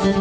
All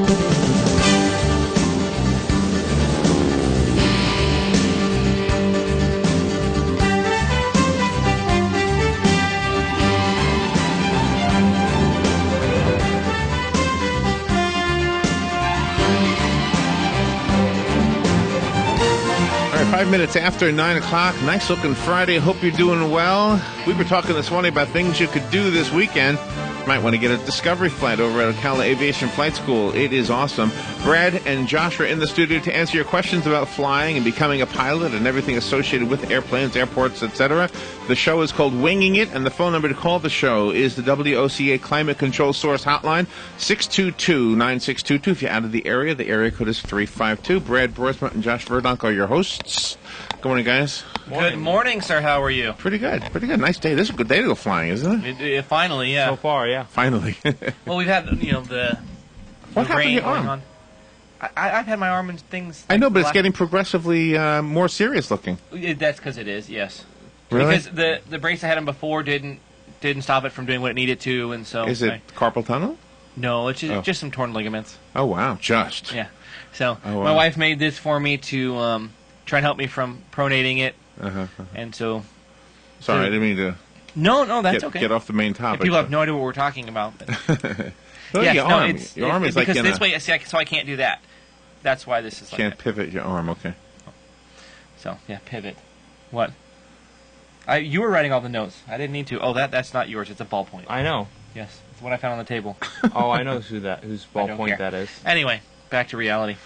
right, 5 minutes after 9 o'clock. Nice looking Friday. Hope you're doing well. We were talking this morning about things you could do this weekend. Might want to get a discovery flight over at Ocala Aviation Flight School. It is awesome. Brad and Josh are in the studio to answer your questions about flying and becoming a pilot and everything associated with airplanes, airports, etc. The show is called Winging It, and the phone number to call the show is the WOCA Climate Control Source Hotline, 622-9622. If you're out of the area code is 352. Brad Borsma and Josh Verdonk are your hosts. Good morning, guys. Good morning, sir. How are you? Pretty good. Pretty good. Nice day. This is a good day to go flying, isn't it? Finally, yeah. So far, yeah. Finally. Well, we've had, the What happened to rain your going arm? on. I've had my arm and things. I know, but it's black- getting progressively more serious looking. That's because it is, yes. Really? Because the brace I had on before didn't stop it from doing what it needed to, and so. Is it carpal tunnel? No, it's just some torn ligaments. Oh, wow. Just. Yeah. So Oh, wow. my wife made this for me to try and help me from pronating it, and so. Sorry, I didn't mean to No, that's okay. get off the main topic. People have no idea what we're talking about. But. Well, Yes, your no, arm. it's, Your arm is like because in this a, way, so I can't do that. That's why this is like can't that. pivot your arm. Okay. So yeah, pivot. What? You were writing all the notes. I didn't need to. Oh, that's not yours. It's a ballpoint. I know. Yes, it's what I found on the table. Oh, I know whose I don't ballpoint care. that is. Anyway, back to reality.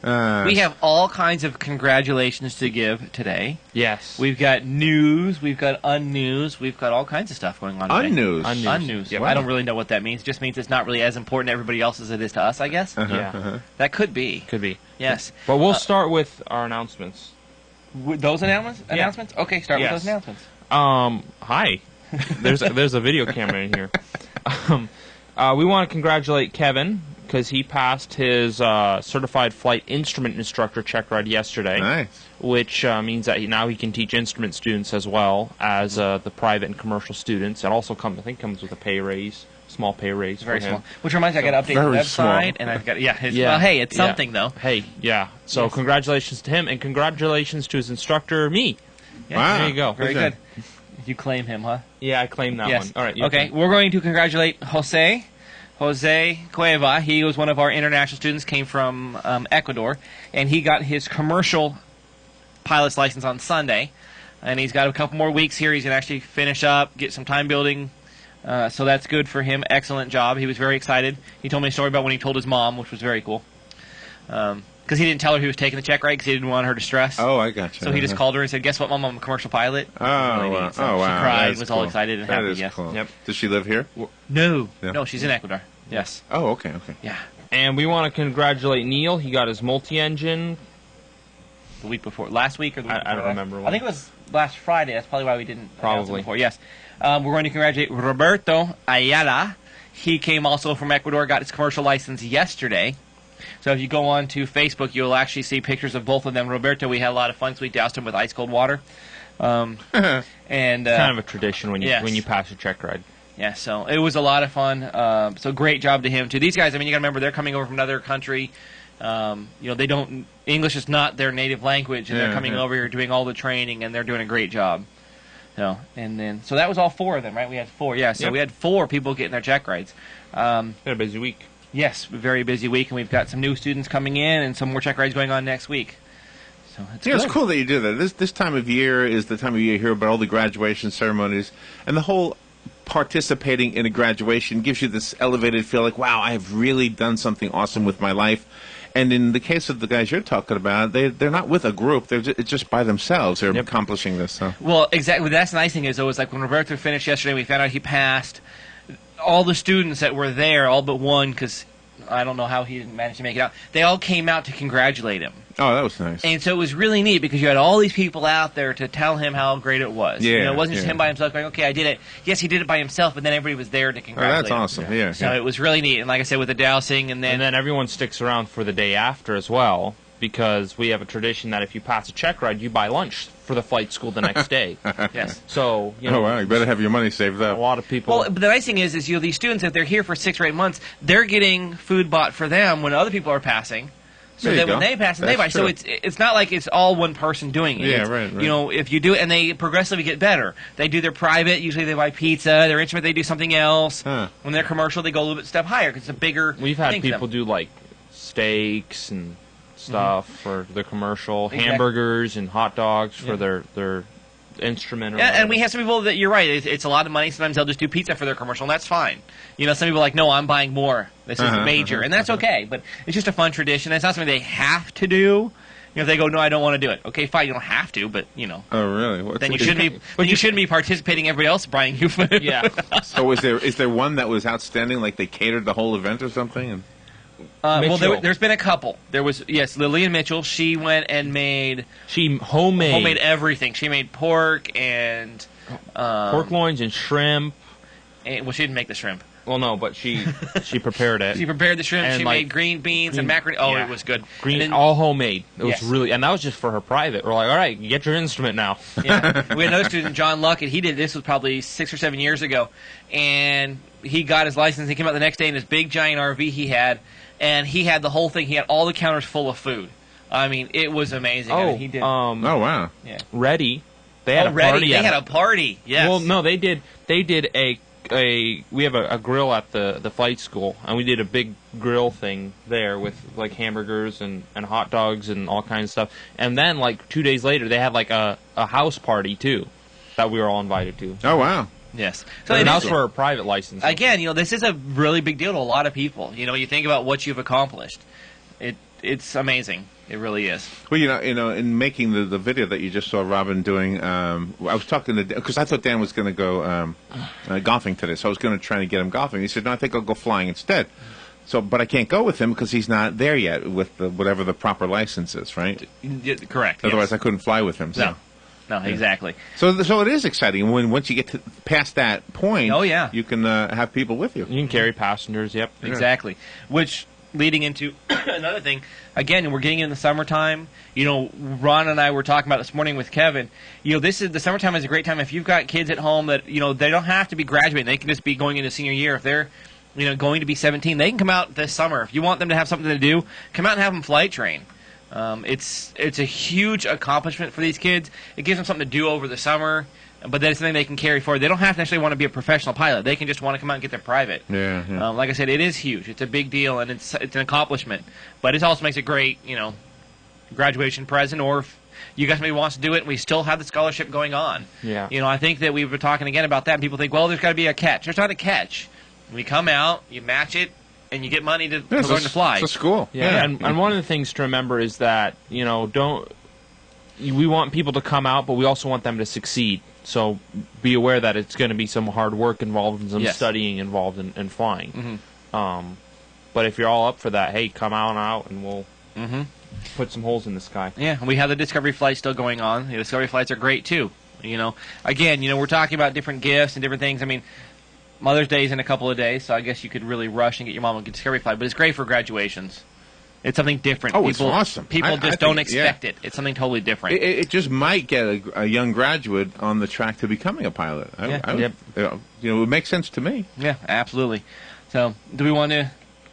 We have all kinds of congratulations to give today. Yes. We've got news, we've got unnews, we've got all kinds of stuff going on today. unnews. Unnews. Yep. I don't really know what that means. It just means it's not really as important to everybody else as it is to us, I guess. Yeah. That could be. Could be. Yes. But we'll start with our announcements. Those announcements? Okay, start with Yes. those announcements. Hi. There's a video camera in here. We want to congratulate Kevin because he passed his certified flight instrument instructor check ride yesterday. Nice. Which means that now he can teach instrument students as well as the private and commercial students. It also comes with a pay raise, small pay raise. Very for him. small. Which reminds me, I got to update the Very website, small. and I've got Yeah. Well, hey, it's Yeah. something though. Hey, yeah. So Yes. congratulations to him, and congratulations to his instructor, me. Yeah, Wow. There you go. Very Okay. good. You claim him, huh? Yeah, I claim that Yes. one. All right. you Okay, can- we're going to congratulate Jose Cueva. He was one of our international students, came from Ecuador, and he got his commercial pilot's license on Sunday. And he's got a couple more weeks here. He's going to actually finish up, get some time building. So that's good for him. Excellent job. He was very excited. He told me a story about when he told his mom, which was very cool. Because he didn't tell her he was taking the check ride because he didn't want her to stress. Oh, I got you. So he just called her and said, "Guess what, Mom? I'm a commercial pilot." Oh, Really wow. neat. So Oh, wow. She cried, That's was cool. all excited and That happy. is Yes. cool. Yep. Does she live here? No, Yeah. no, she's in Ecuador. Yes. Oh, okay, okay. Yeah. And we want to congratulate Neil. He got his multi-engine. The week before, last week or the week before I don't last? remember I when. think it was last Friday. That's probably why we didn't announce it Probably. before. Yes. We're going to congratulate Roberto Ayala. He came also from Ecuador, got his commercial license yesterday. So if you go on to Facebook, you'll actually see pictures of both of them. Roberto, we had a lot of fun, so we doused him with ice cold water. And Kind of a tradition when you yes. when you pass your check ride. yeah, so it was a lot of fun. So great job to him too. These guys, I mean, you got to remember they're coming over from another country. They don't English is not their native language, and they're coming over here doing all the training, and they're doing a great job. So that was all four of them, right? We had four, yeah. So Yep. we had four people getting their check rides. Had a busy week. Yes, very busy week, and we've got some new students coming in, and some more check rides going on next week. So it's Yeah, good. it's cool that you do that. This time of year is the time of year you hear about all the graduation ceremonies, and the whole participating in a graduation gives you this elevated feel like, wow, I've really done something awesome with my life. And in the case of the guys you're talking about, they're not with a group. It's just by themselves. They're Yep. accomplishing this. So. Well, exactly. That's the nice thing is, though, is like when Roberto finished yesterday, we found out he passed. All the students that were there, all but one, because I don't know how he didn't manage to make it out, they all came out to congratulate him. Oh, that was nice. And so it was really neat because you had all these people out there to tell him how great it was. Yeah, It wasn't just yeah. him by himself going, okay, I did it. Yes, he did it by himself, but then everybody was there to Oh, congratulate that's him. awesome. Yeah. So it was really neat. And like I said, with the dowsing and And then everyone sticks around for the day after as well. because we have a tradition that if you pass a check ride, you buy lunch for the flight school the next day. Yes. So, you know, Oh, wow, you better have your money saved a up. lot of people... Well, but the nice thing is you know, these students, if they're here for 6 or 8 months, they're getting food bought for them when other people are passing. So There you then when go. they pass, and That's they buy. true. So it's not like it's all one person doing it. Yeah, It's, right. You know, if you do it, and they progressively get better. They do their private. Usually they buy pizza. Their instrument, they do something else. Huh. When they're commercial, they go a little bit step higher because it's a bigger. We've had thing for them. people do, like, steaks and stuff for their commercial, Exactly. hamburgers and hot dogs for their instrument. Or And we have some people that you're right. It's a lot of money. Sometimes they'll just do pizza for their commercial, and that's fine. You know, some people are like, no, I'm buying more. This is major, and that's okay. But it's just a fun tradition. It's not something they have to do. You know, if they go, no, I don't want to do it. Okay, fine, you don't have to, but you know, Oh, really? What's then you it- shouldn't be. But you shouldn't be participating. Everybody else buying you food. Yeah. So is there one that was outstanding, like they catered the whole event or something? And Well, Mitchell. there's been a couple. There was Lillian Mitchell. She went and made She homemade everything. She made pork and pork loins and shrimp. well, she didn't make the shrimp. Well, no, but she prepared it. She prepared the shrimp. And, She like, made green beans and macaroni. Oh, yeah. it was good. Green, And then- all homemade. It was Yes. really, and that was just for her private. We're like, all right, you get your instrument now. Yeah. We had another student, John Luckett. He did this was probably 6 or 7 years ago, and he got his license. He came out the next day in his big giant RV he had, and he had the whole thing. He had all the counters full of food. I mean, it was amazing. I mean, he did. oh, wow. Yeah. Ready. They had a Already, party. they at had it. a party. Yes. Well, no, they did a we have a grill at the flight school, and we did a big grill thing there with like hamburgers and hot dogs and all kinds of stuff. And then like 2 days later, they had like a house party too that we were all invited to. Oh, wow. Yes. So And it that is, was for a private license. again, you know, this is a really big deal to a lot of people. You know, you think about what you've accomplished. It's amazing. It really is. Well, you know, in making the video that you just saw Robin doing, I was talking to because I thought Dan was going to go golfing today, so I was going to try to get him golfing. He said, "No, I think I'll go flying instead." So, but I can't go with him because he's not there yet with whatever the proper license is, right? Correct. Otherwise, yes. I couldn't fly with him. So. No, exactly. So it is exciting once you get past that point. Oh, yeah. You can have people with you. You can carry passengers. Yep. Exactly. Which leading into another thing. Again, we're getting in the summertime. You know, Ron and I were talking about this morning with Kevin. You know, the summertime is a great time if you've got kids at home that they don't have to be graduating. They can just be going into senior year. If they're going to be 17, they can come out this summer. If you want them to have something to do, come out and have them flight train. It's a huge accomplishment for these kids. It gives them something to do over the summer, but then it's something they can carry forward. They don't have to necessarily want to be a professional pilot. They can just want to come out and get their private. Yeah. Like I said, it is huge. It's a big deal, and it's an accomplishment. But it also makes a great, graduation present, or if you got somebody who wants to do it, and we still have the scholarship going on. Yeah. I think that we were talking again about that, and people think, well, there's got to be a catch. There's not a catch. When you come out, you match it, and you get money to learn to fly. It's a school. Yeah, and one of the things to remember is that we want people to come out, but we also want them to succeed. So be aware that it's going to be some hard work involved and some studying involved in flying. Mm-hmm. But if you're all up for that, hey, come on out and we'll put some holes in the sky. Yeah, and we have the Discovery flight still going on. The Discovery flights are great too. Again, we're talking about different gifts and different things. I mean, Mother's Day is in a couple of days, so I guess you could really rush and get your mom a Discovery flight. But it's great for graduations. It's something different. Oh, it's awesome. People I just don't think, expect it. It's something totally different. It just might get a young graduate on the track to becoming a pilot. It would make sense to me. Yeah, absolutely. So, do we want to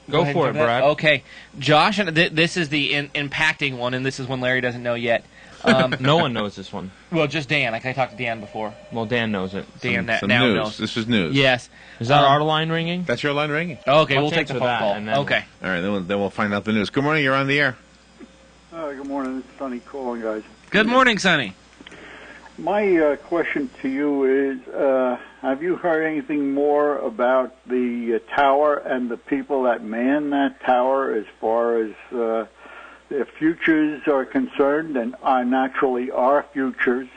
Go ahead for and it, do that? Brad. Okay, Josh, and this is the impacting one, and this is one Larry doesn't know yet. No one knows this one. Well, just Dan. I talked to Dan before. Well, Dan knows it. Dan Some now news. knows. This is news. Yes. Is that our line ringing? That's your line ringing. Okay, Let's we'll take the answer phone that, call. and then- Okay. All right, then we'll find out the news. Good morning. You're on the air. Good morning. It's Sonny calling, guys. Good morning, Sonny. My question to you is, have you heard anything more about the tower and the people that man that tower as far as their futures are concerned and are naturally our futures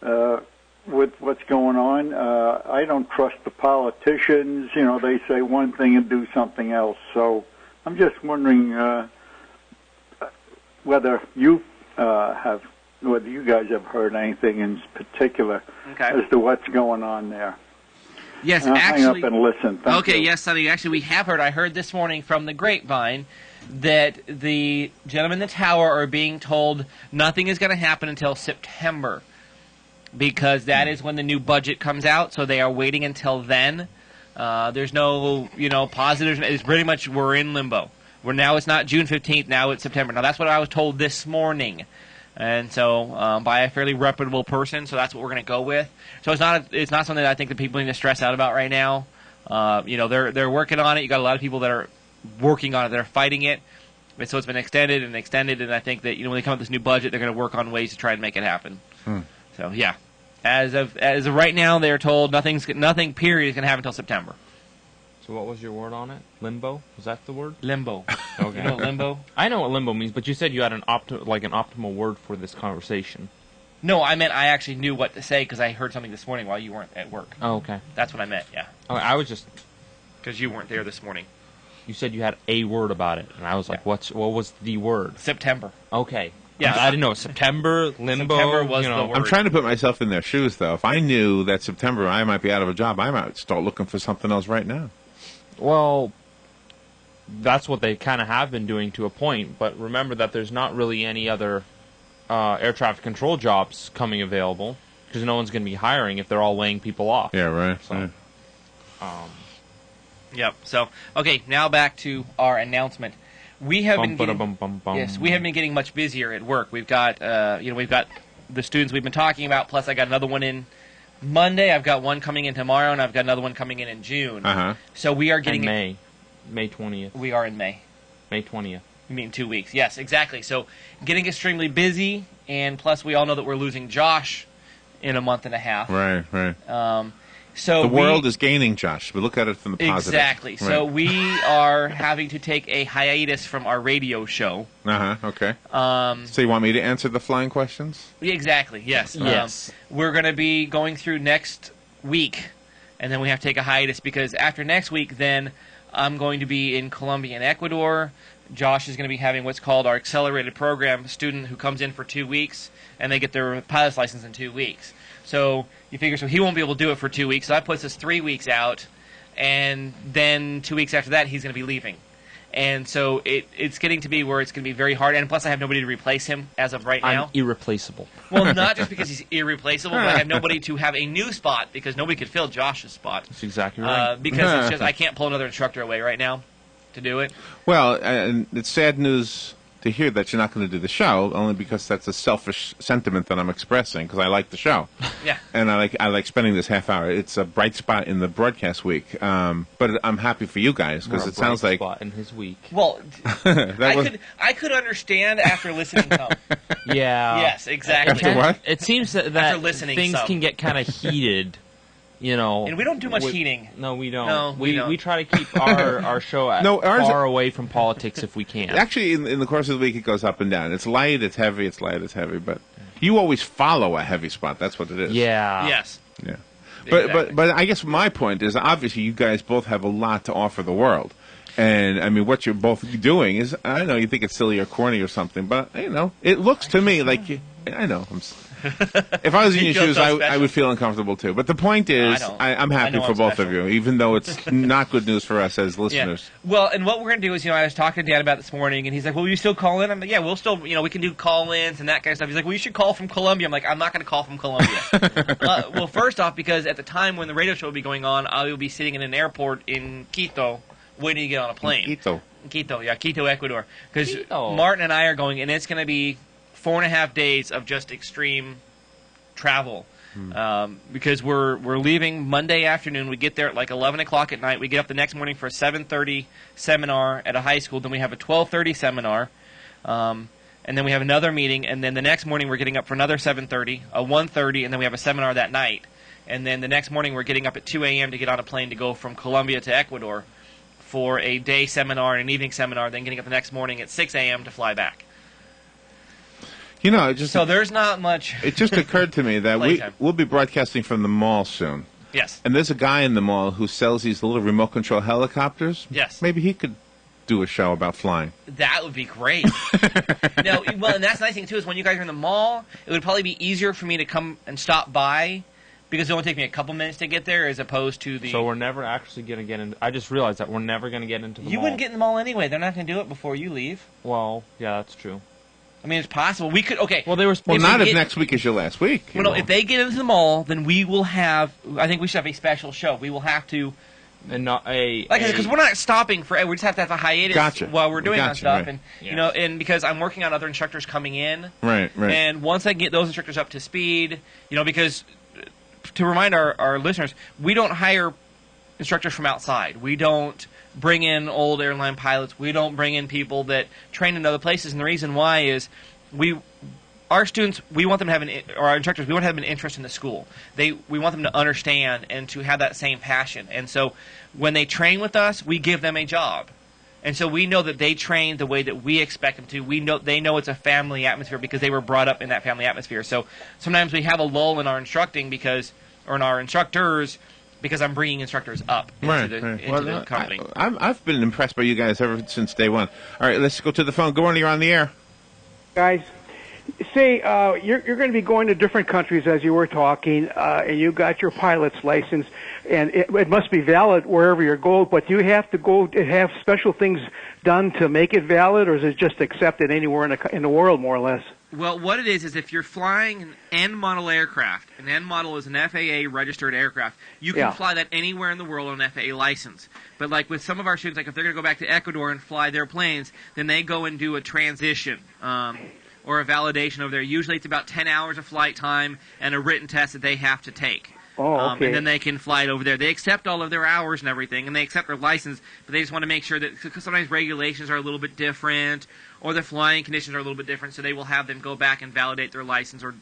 with what's going on? I don't trust the politicians. They say one thing and do something else. So I'm just wondering whether you guys have heard anything in particular as to what's going on there. Yes, I'll actually. hang up and listen. Thank Okay, you. yes, Sonny. Actually, we have heard. I heard this morning from the grapevine that the gentlemen in the tower are being told nothing is going to happen until September, because that is when the new budget comes out. So they are waiting until then. There's no, positives. It's pretty much we're in limbo. Now it's not June 15th. Now it's September. Now that's what I was told this morning, and so by a fairly reputable person. So that's what we're going to go with. So it's not something that I think that people need to stress out about right now. They're working on it. You got a lot of people that are working on it. They're fighting it. And so it's been extended, and I think that when they come up with this new budget, they're going to work on ways to try and make it happen. So yeah, as of right now, they're told nothing period is going to happen until September. So what was your word on it? Limbo? Was that the word? Limbo. Okay. You know what limbo? I know what limbo means, but you said you had an optimal word for this conversation. No, I meant I actually knew what to say because I heard something this morning while you weren't at work. Oh, okay. That's what I meant. Yeah. Okay, I was just. Because you weren't there this morning. You said you had a word about it, and I was like, what was the word? September. Okay. Yeah. I didn't know. September, limbo. September was the word. I'm trying to put myself in their shoes, though. If I knew that September I might be out of a job, I might start looking for something else right now. Well, that's what they kind of have been doing to a point, but remember that there's not really any other air traffic control jobs coming available, because no one's going to be hiring if they're all laying people off. Yeah, right. So, Yep. So, okay, now back to our announcement. We have been getting much busier at work. We've got we've got the students we've been talking about, plus I got another one in Monday. I've got one coming in tomorrow, and I've got another one coming in June. So we are getting May 20th. We are in May. May 20th. You mean 2 weeks? Yes, exactly. So getting extremely busy, and plus we all know that we're losing Josh in a month and a half. Right. So the world is gaining, Josh. We look at it from the positive. Exactly. Right. So we are having to take a hiatus from our radio show. Okay. So you want me to answer the flying questions? Exactly. Yes. Yes. We're going to be going through next week, and then we have to take a hiatus because after next week, then I'm going to be in Colombia and Ecuador. Josh is going to be having what's called our accelerated program student who comes in for 2 weeks, and they get their pilot's license in 2 weeks. So you figure, so he won't be able to do it for 2 weeks. So that puts us 3 weeks out, and then 2 weeks after that, he's going to be leaving. And so it's getting to be where it's going to be very hard. And plus, I have nobody to replace him as of right now. I'm irreplaceable. Well, not just because he's irreplaceable, but I have nobody to have a new spot because nobody could fill Josh's spot. That's exactly right. Because it's just I can't pull another instructor away right now to do it. Well, and it's sad news to hear that you're not going to do the show, only because that's a selfish sentiment that I'm expressing, because I like the show. Yeah. And I like spending this half hour. It's a bright spot in the broadcast week. But I'm happy for you guys, because it sounds like... spot in his week. Well, I could understand after listening some. Yeah. Yes, exactly. After what? It seems that things can get kind of heated. And we don't do much heating. No, we don't. No, we don't. We try to keep our show far away from politics if we can. Actually, in the course of the week, it goes up and down. It's light, it's heavy, it's light, it's heavy. But you always follow a heavy spot. That's what it is. Yeah. Yes. Yeah. Exactly. But I guess my point is, obviously, you guys both have a lot to offer the world. And, I mean, what you're both doing is, I know you think it's silly or corny or something, but, it looks to me like I know. If I was in your shoes, I would feel uncomfortable too. But the point is, I'm happy for both of you, even though it's not good news for us as listeners. Yeah. Well, and what we're going to do is, I was talking to Dad about this morning, and he's like, "Well, will you still call in?" I'm like, "Yeah, we'll still, we can do call-ins and that kind of stuff." He's like, "Well, you should call from Colombia." I'm like, "I'm not going to call from Colombia." Well, first off, because at the time when the radio show will be going on, I will be sitting in an airport in Quito, waiting to get on a plane. Quito, Ecuador. Because Martin and I are going, and it's going to be 4.5 days of just extreme travel. Because we're leaving Monday afternoon. We get there at like 11 o'clock at night. We get up the next morning for a 7:30 seminar at a high school. Then we have a 12:30 seminar. And then we have another meeting. And then the next morning we're getting up for another 7:30, a 1:30, and then we have a seminar that night. And then the next morning we're getting up at 2 a.m. to get on a plane to go from Colombia to Ecuador for a day seminar and an evening seminar, then getting up the next morning at 6 a.m. to fly back. So there's not much. It just occurred to me that we'll be broadcasting from the mall soon. Yes. And there's a guy in the mall who sells these little remote control helicopters. Yes. Maybe he could do a show about flying. That would be great. No, well, and that's the nice thing too is when you guys are in the mall, it would probably be easier for me to come and stop by because it only takes me a couple minutes to get there, as opposed to the. So we're never actually going to get into. I just realized that we're never going to get into the mall. You wouldn't get in the mall anyway. They're not going to do it before you leave. Well, yeah, that's true. I mean, it's possible. We could. Okay. Well, they were. Well, not if next week is your last week. Well, no, if they get into the mall, then we will have. I think we should have a special show. We will have to. And not a. Because we're not stopping for. We just have to have a hiatus while we're doing that stuff, right. and and because I'm working on other instructors coming in. Right. And once I get those instructors up to speed, because to remind our listeners, we don't hire instructors from outside. We don't bring in old airline pilots. We don't bring in people that train in other places. And the reason why is our students, we want them to have or our instructors, we want to have an interest in the school. We want them to understand and to have that same passion. And so when they train with us, we give them a job. And so we know that they train the way that we expect them to. They know it's a family atmosphere because they were brought up in that family atmosphere. So sometimes we have a lull in our instructing or in our instructors, because I'm bringing instructors up into the company. I've been impressed by you guys ever since day one. All right, let's go to the phone. Go on, you're on the air. Guys, say you're going to be going to different countries as you were talking, and you got your pilot's license, and it must be valid wherever you go, but do you have to go to have special things done to make it valid, or is it just accepted anywhere in the world, more or less? Well, what it is if you're flying an N model aircraft, an N model is an FAA registered aircraft, you can fly that anywhere in the world on an FAA license. But like with some of our students, like if they're going to go back to Ecuador and fly their planes, then they go and do a transition or a validation over there. Usually it's about 10 hours of flight time and a written test that they have to take. Oh, okay. And then they can fly it over there. They accept all of their hours and everything, and they accept their license, but they just want to make sure that, because sometimes regulations are a little bit different, or the flying conditions are a little bit different, so they will have them go back and validate their license, or,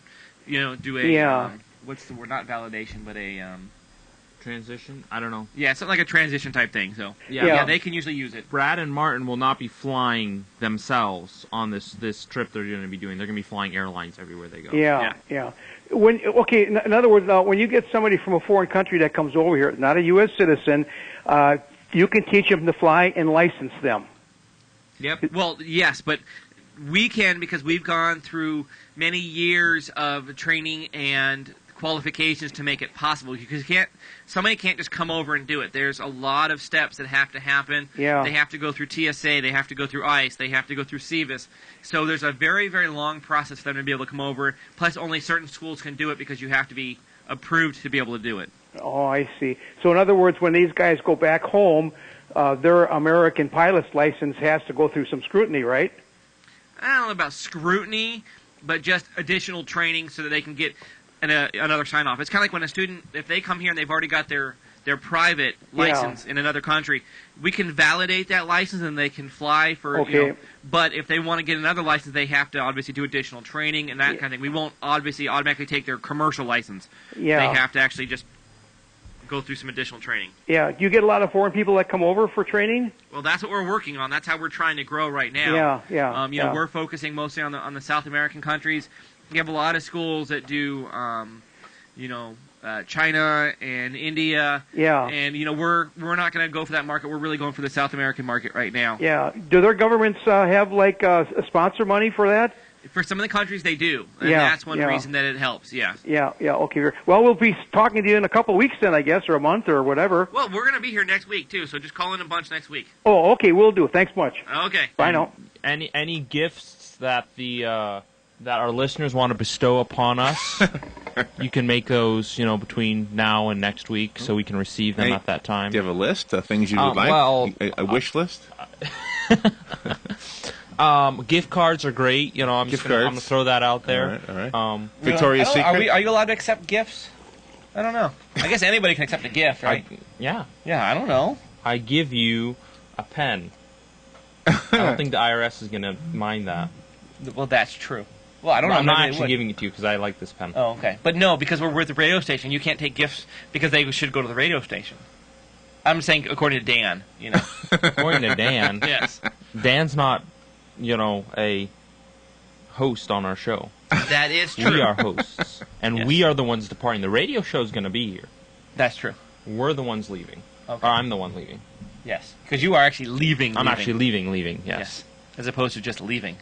do a, what's the word, not validation, but a... transition? I don't know. Yeah, something like a transition type thing, so... Yeah, they can usually use it. Brad and Martin will not be flying themselves on this trip they're going to be doing. They're going to be flying airlines everywhere they go. Yeah. In other words, when you get somebody from a foreign country that comes over here, not a U.S. citizen, you can teach them to fly and license them. Yep. Well, yes, but we can, because we've gone through many years of training and qualifications to make it possible, because somebody can't just come over and do it. There's a lot of steps that have to happen. Yeah. They have to go through TSA, they have to go through ICE, they have to go through CVIS. So there's a very, very long process for them to be able to come over. Plus, only certain schools can do it because you have to be approved to be able to do it. Oh, I see. So in other words, when these guys go back home, their American pilot's license has to go through some scrutiny, right? I don't know about scrutiny, but just additional training so that they can get another sign-off. It's kind of like when a student, if they come here and they've already got their private license in another country, we can validate that license and they can fly for, but if they want to get another license, they have to obviously do additional training and that kind of thing. We won't obviously automatically take their commercial license. Yeah. They have to actually just go through some additional training. Yeah. Do you get a lot of foreign people that come over for training? Well, that's what we're working on. That's how we're trying to grow right now. Yeah. We're focusing mostly on the South American countries. We have a lot of schools that do, China and India. Yeah. And we're not going to go for that market. We're really going for the South American market right now. Yeah. Do their governments have a sponsor money for that? For some of the countries, they do. And that's one reason that it helps. Yeah. Yeah. Okay. Well, we'll be talking to you in a couple of weeks then, I guess, or a month or whatever. Well, we're going to be here next week too, so just call in a bunch next week. Oh, okay. We'll do. Thanks much. Okay. Bye now. Any gifts that that our listeners want to bestow upon us, you can make those, between now and next week, so we can receive them at that time. Do you have a list of things you would like? Well, a wish list? Gift cards are great. I'm going to throw that out there. All right. Victoria's Secret? Are you allowed to accept gifts? I don't know. I guess anybody can accept a gift, right? Yeah, I don't know. I give you a pen. I don't think the IRS is going to mind that. Well, that's true. Well, I don't know. I'm not actually giving it to you because I like this pen. Oh, okay. But no, because we're with the radio station, you can't take gifts because they should go to the radio station. I'm saying according to Dan, According to Dan? Yes. Dan's not, a host on our show. That is true. We are hosts. And we are the ones departing. The radio show's going to be here. That's true. We're the ones leaving. Okay. Or I'm the one leaving. Yes. Because you are actually leaving. I'm actually leaving, yes. As opposed to just leaving.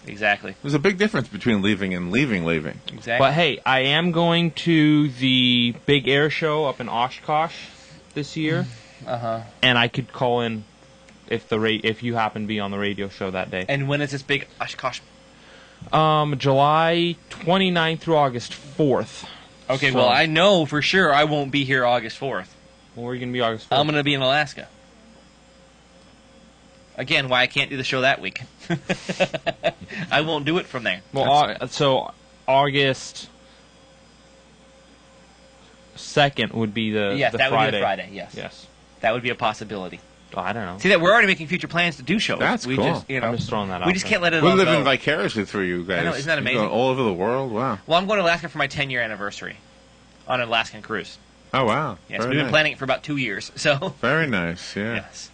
Exactly. There's a big difference between leaving and leaving. Exactly. But hey, I am going to the big air show up in Oshkosh this year, and I could call in if you happen to be on the radio show that day. And when is this big Oshkosh? July 29th through August 4th. Okay, So- well, I know for sure I won't be here August 4th. Well, where are you going to be August 4th? I'm going to be in Alaska. Again, why I can't do the show that week. I won't do it from there. Well, so August 2nd would be the Yes, the that Friday. would be the Friday, yes. Yes. That would be a possibility. Oh, I don't know. See, that we're already making future plans to do shows. That's we cool. Just, I'm just throwing that out We just there. can't let it We're all living go. vicariously through you guys. I know, isn't that You're amazing? going all over the world. Wow. Well, I'm going to Alaska for my 10-year anniversary on an Alaskan cruise. Oh, wow. Yes, Very we've been nice. planning it for about 2 years. So, Very nice. Yeah. yes.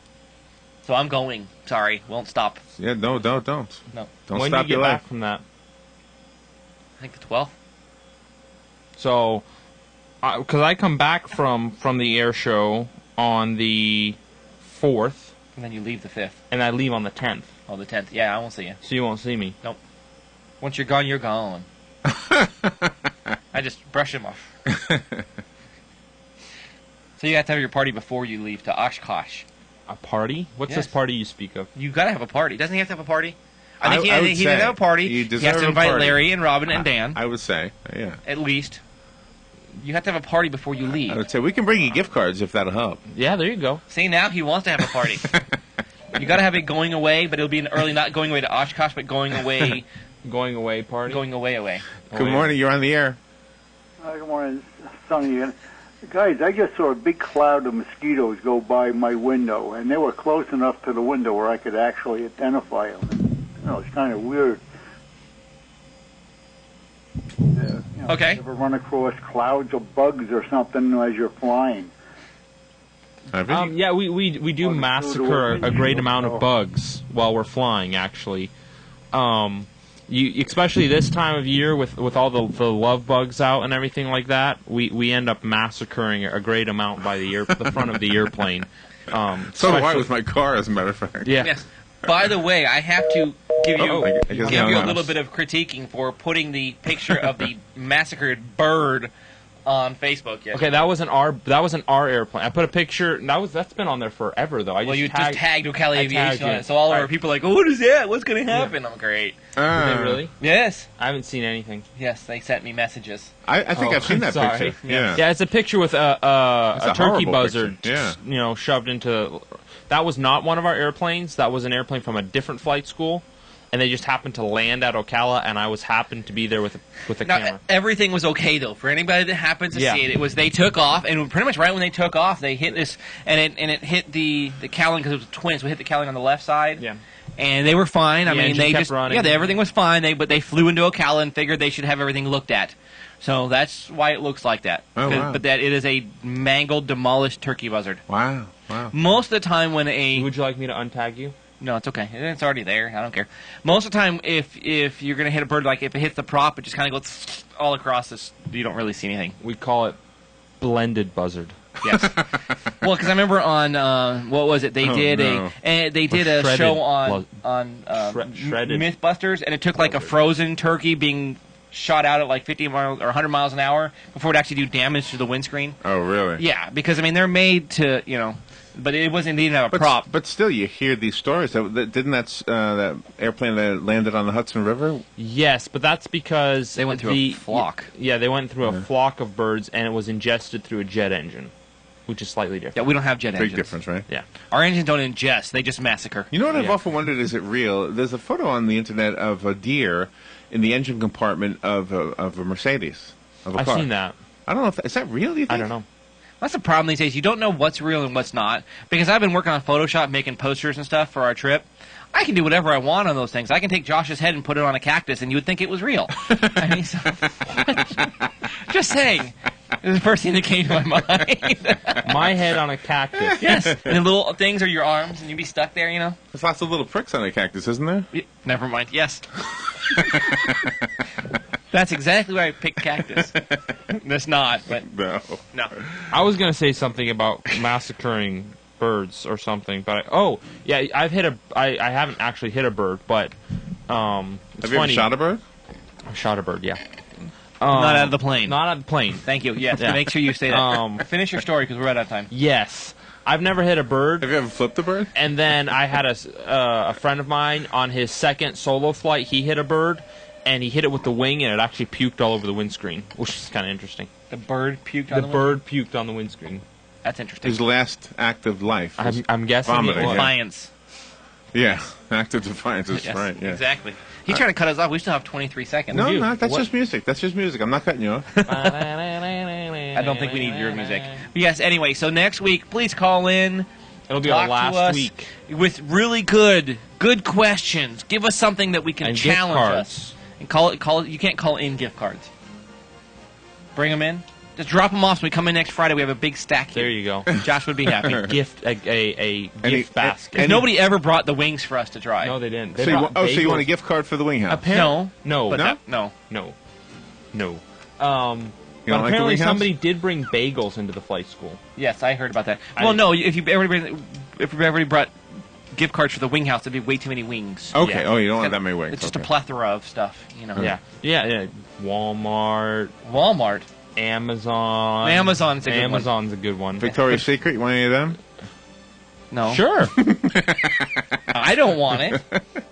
So I'm going. Sorry, won't stop. Yeah. No, don't. No. Don't when stop do you your get life. back from that? I think the 12th. So, because I come back from the air show on the 4th, And then you leave the 5th. and I leave on the 10th. Oh, the 10th. Yeah, I won't see you. So you won't see me. Once you're gone, you're gone. I just brush him off. So you have to have your party before you leave to Oshkosh. A party? What's Yes. this party you speak of? You gotta have a party. Doesn't he have to have a party? I think I would he doesn't say have a party. you He has deserve to a invite party. Larry and Robin and Dan, I would say, yeah. at least. You have to have a party before you I leave. would say we can bring you gift cards if that'll help. Yeah, there you go. See, now he wants to have a party. You gotta have it going away, but it'll be an early, not going away to Oshkosh, but going away, Going away party. going away. Oh, Good yeah. morning. You're on the air. Good morning, Sonny. Guys, I just saw a big cloud of mosquitoes go by my window, and they were close enough to the window where I could actually identify them. It's kind of weird. Okay. Ever run across clouds of bugs or something as you're flying? Have you? Yeah, we do On the massacre a great windshield. amount of bugs while we're flying. Actually, you especially this time of year with all the love bugs out and everything like that, we end up massacring a great amount by the front of the airplane. So do I especially- with my car, as a matter of fact. Yeah. Yes. By the way, I have to give you Oh, I guess now a I'm- little bit of critiquing for putting the picture of the massacred bird on Facebook. Yes. Okay, that wasn't our airplane. I put a picture. That's been on there forever though. Well, you just tagged Ocala I tagged Aviation on you. it, so all of our Right. people are like, "Oh, what is that? What's going to happen?" I'm great. Did they really? Yes, I haven't seen anything. yes, they sent me messages. I think Oh, I've seen that sorry. picture. Yeah. Yeah, it's a picture with It's a a turkey horrible buzzard, picture. Yeah. shoved into. That was not one of our airplanes. That was an airplane from a different flight school, and they just happened to land at Ocala, and I happened to be there with a Now, camera. everything was okay though. For anybody that happened to Yeah. see it, it was they took off, and pretty much right when they took off, they hit this, and it hit the cowling because it was twins. We hit the cowling on the left side. Yeah. And they were fine. I The mean, engine they kept just running. everything was fine. But they flew into Ocala and figured they should have everything looked at. So that's why it looks like that. Oh, wow. But that it is a mangled, demolished turkey buzzard. Wow. Most of the time when Would you like me to untag you? no, it's okay. It's already there. I don't care. Most of the time, if you're gonna hit a bird, like if it hits the prop, it just kind of goes all across this. You don't really see anything. We call it blended buzzard. Yes. Well, because I remember on what was it? They Oh, did no. they did a Shredded show on shredded. MythBusters, and it took like a frozen turkey being shot out at like 50 miles or 100 miles an hour before it actually do damage to the windscreen. Oh, really? Yeah, because I mean they're made to but it wasn't. They didn't have a prop. But still, you hear these stories. Didn't that airplane that landed on the Hudson River? Yes, but that's because They went through a flock. Yeah, they went through a flock of birds, and it was ingested through a jet engine, which is slightly different. Yeah, we don't have jet Big engines. difference, right? Yeah. Our engines don't ingest; they just massacre. You know what I've Yeah. often wondered, is it real? There's a photo on the internet of a deer in the engine compartment of a Mercedes, of a I've car. seen that. I don't know if is that real, do you think? I don't know. That's the problem these days. You don't know what's real and what's not. Because I've been working on Photoshop, making posters and stuff for our trip. I can do whatever I want on those things. I can take Josh's head and put it on a cactus, and you would think it was real. I mean, so, just saying. It was the first thing that came to my mind. My head on a cactus. Yes. And the little things are your arms, and you'd be stuck there, There's lots of little pricks on a cactus, isn't there? Never mind. Yes. That's exactly why I picked cactus. That's not, but No. no. I was going to say something about massacring birds or something, but I haven't actually hit a bird, but It's Have you ever funny. shot a bird? I shot a bird, yeah. Not out of the plane. Not out of the plane. Thank you. Yes, Yeah. make sure you say that. Finish your story because we're right out of time. Yes. I've never hit a bird. Have you ever flipped a bird? And then I had a friend of mine on his second solo flight. He hit a bird, and he hit it with the wing, and it actually puked all over the windscreen, which is kind of interesting. The bird puked on The bird puked on the windscreen. That's interesting. His last act of life. was I'm guessing vomiting, it was. Defiance. Yeah, act of defiance. That's Yes, right. Yeah. exactly. He's trying to cut us off. We still have 23 seconds. No, do. not. That's What? just music. That's just music. I'm not cutting you off. I don't think we need your music. But yes, anyway, so next week, please call in. It'll be Talk our to last us week. with really good questions. Give us something that we can And gift challenge cards. us. And call it. You can't call in gift cards. Bring them in. Just drop them off. So we come in next Friday. We have a big stack here. There you go. Josh would be happy. Gift a gift basket. Because nobody ever brought the wings for us to try. No, they didn't. They So you, brought so you want a bagels. gift card for the wing house? No. No. But No? no. No. You But don't like the apparently wing house? somebody did bring bagels into the flight school. Yes, I heard about that. Well, no. If everybody brought gift cards for the wing house, it'd be way too many wings. Okay. Yeah. Oh, you don't want that many wings. It's just a Okay. plethora of stuff. You know. Yeah. Walmart, Walmart. Amazon. Amazon's a good one. Amazon's a good one. Victoria's Secret. You want any of them? No. Sure. I don't want it.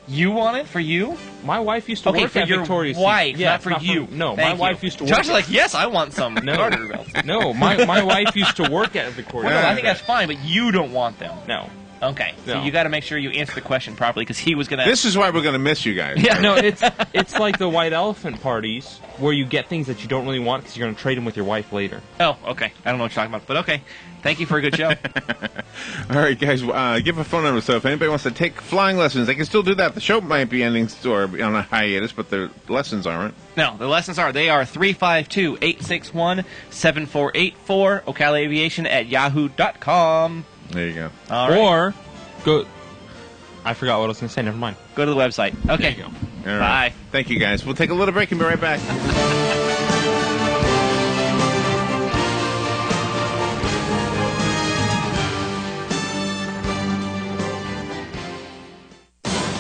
You want it for you? My wife used to work for at your Victoria's wife, Secret. Yeah, not for you. No, Thank my you. wife used to work. Josh is like, yes, I want some No. garter belts. No, my wife used to work at Victoria's. Well, no, I think that's fine, but you don't want them. No. Okay, so No. you got to make sure you answer the question properly because he was gonna. This is why we're going to miss you guys. Yeah, no, it's like the white elephant parties where you get things that you don't really want because you're going to trade them with your wife later. Oh, okay. I don't know what you're talking about, but okay. Thank you for a good show. All right, guys, give a phone number so if anybody wants to take flying lessons, they can still do that. The show might be ending or be on a hiatus, but the lessons aren't. No, the lessons are 352-861-7484, ocalaviation@yahoo.com. There you go. All right. Or go. I forgot what I was going to say. Never mind. Go to the website. Okay. There you go. All right. Bye. Thank you, guys. We'll take a little break and be right back.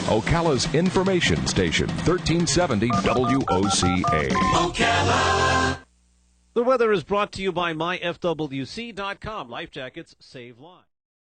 Ocala's information station, 1370 WOCA. The weather is brought to you by myfwc.com. Life jackets save lives.